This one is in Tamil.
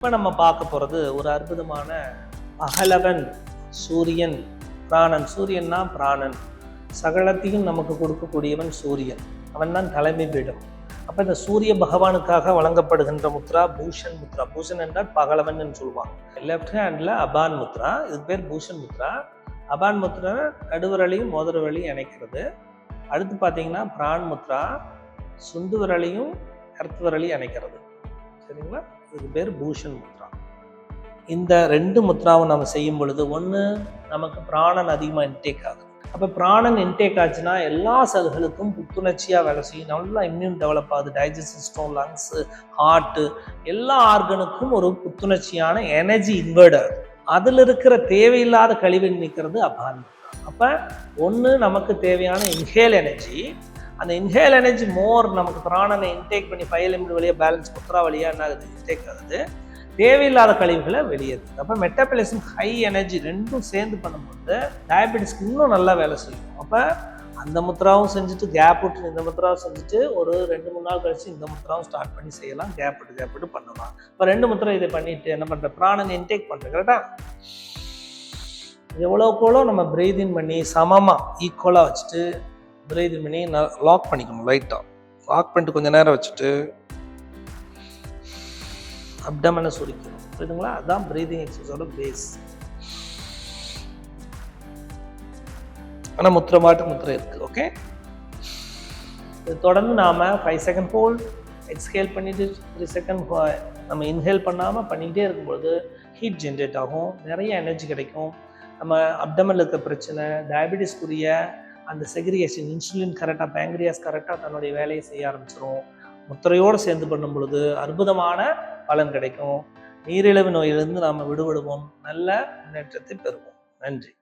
இப்போ நம்ம பார்க்க போகிறது ஒரு அற்புதமான பகலவன் சூரியன் பிராணன். சூரியன்னா பிராணன், சகலத்தையும் நமக்கு கொடுக்கக்கூடியவன் சூரியன். அவன் தான் தலைமை பீடம். அப்போ இந்த சூரிய பகவானுக்காக வழங்கப்படுகின்ற முத்ரா பூஷன் முத்ரா. பூஷன் என்றால் பகலவன் சொல்லுவாங்க. லெஃப்ட் ஹேண்டில் அபான் முத்ரா, இதுக்கு பேர் பூஷன் முத்ரா. அபான் முத்ரா நடுவிரலையும் மோதிர விரலையும் இணைக்கிறது. அடுத்து பார்த்தீங்கன்னா பிரான் முத்ரா, சுண்டு விரலையும் கருத்து விரலையும் இணைக்கிறது. சரிங்களா? இதுக்கு பேர் பூஷன் முத்ரா. இந்த ரெண்டு முத்ராவும் நம்ம செய்யும் பொழுது ஒன்று நமக்கு பிராணன் அதிகமாக இன்டேக் ஆகுது. அப்போ பிராணன் இன்டேக் ஆச்சுன்னா எல்லா செல்களுக்கும் புத்துணர்ச்சியாக வேலை செய்யும், நல்லா இம்யூன் டெவலப் ஆகுது. டைஜஸ்ட் சிஸ்டம், லங்ஸு, ஹார்ட்டு, எல்லா ஆர்கனுக்கும் ஒரு புத்துணர்ச்சியான எனர்ஜி இன்வெர்ட் ஆகுது. அதில் இருக்கிற தேவையில்லாத கழிவை நீக்கிறது அபான் முத்ரா. அப்போ ஒன்று நமக்கு தேவையான இன்ஹேல் எனர்ஜி, அந்த இன்ஹேல் எனர்ஜி மோர் நமக்கு பிராணனை இன்டேக் பண்ணி 5 எலிமெண்ட் வழியாக பேலன்ஸ் முத்ரா வழியாக என்ன ஆகுது, இன்டேக் ஆகுது. தேவையில்லாத கழிவுகளை வெளியேறுது. அப்போ மெட்டபாலிசம் ஹை எனர்ஜி ரெண்டும் சேர்ந்து பண்ணும்போது டயபெட்டிஸ்க்கு இன்னும் நல்லா வேலை செய்யும். அப்போ அந்த முத்ராவும் செஞ்சுட்டு கேப் விட்டு இந்த முத்ராவும் செஞ்சுட்டு ஒரு 2-3 நாள் கழிச்சு இந்த முத்ராவும் ஸ்டார்ட் பண்ணி செய்யலாம். கேப் விட்டு பண்ணலாம். இப்போ 2 முத்ரா இதை பண்ணிட்டு என்ன பண்ணுற, பிராணனை இன்டேக் பண்ணுறேன். கரெக்டாக எவ்வளோக்கெவ்வளோ நம்ம பிரீதிங் பண்ணி சமமாக ஈக்குவலாக வச்சுட்டு பிரீதிங் பண்ணி லாக் பண்ணிக்கணும். லைட்டாக லாக் பண்ணிட்டு கொஞ்சம் நேரம் வச்சுட்டு அப்டமனை சுரிக்கணும். புரியுதுங்களா? அதுதான் பிரீதிங் எக்ஸசைஸோட பேஸ். ஆனால் முத்திரை இருக்குது. ஓகே, இது தொடர்ந்து நாம் 5 செகண்ட் ஹோல்ட், எக்ஸ்ஹேல் பண்ணிட்டு 3 செகண்ட் நம்ம இன்ஹேல் பண்ணாமல் பண்ணிக்கிட்டே இருக்கும்பொழுது ஹீட் ஜென்ரேட் ஆகும், நிறைய எனர்ஜி கிடைக்கும். நம்ம அப்டமனில் இருக்க பிரச்சனை, டயபெட்டிஸ்க்குரிய அந்த செக்ரிகேஷன், இன்சுலின் கரெக்டாக, பேங்க்ரியாஸ் கரெக்டாக தன்னுடைய வேலையை செய்ய ஆரம்பிச்சிடும். முத்திரையோடு சேர்ந்து பண்ணும் பொழுது அற்புதமான பலன் கிடைக்கும். நீரிழிவு நோயிலிருந்து நாம் விடுபடுவோம், நல்ல முன்னேற்றத்தை பெறுவோம். நன்றி.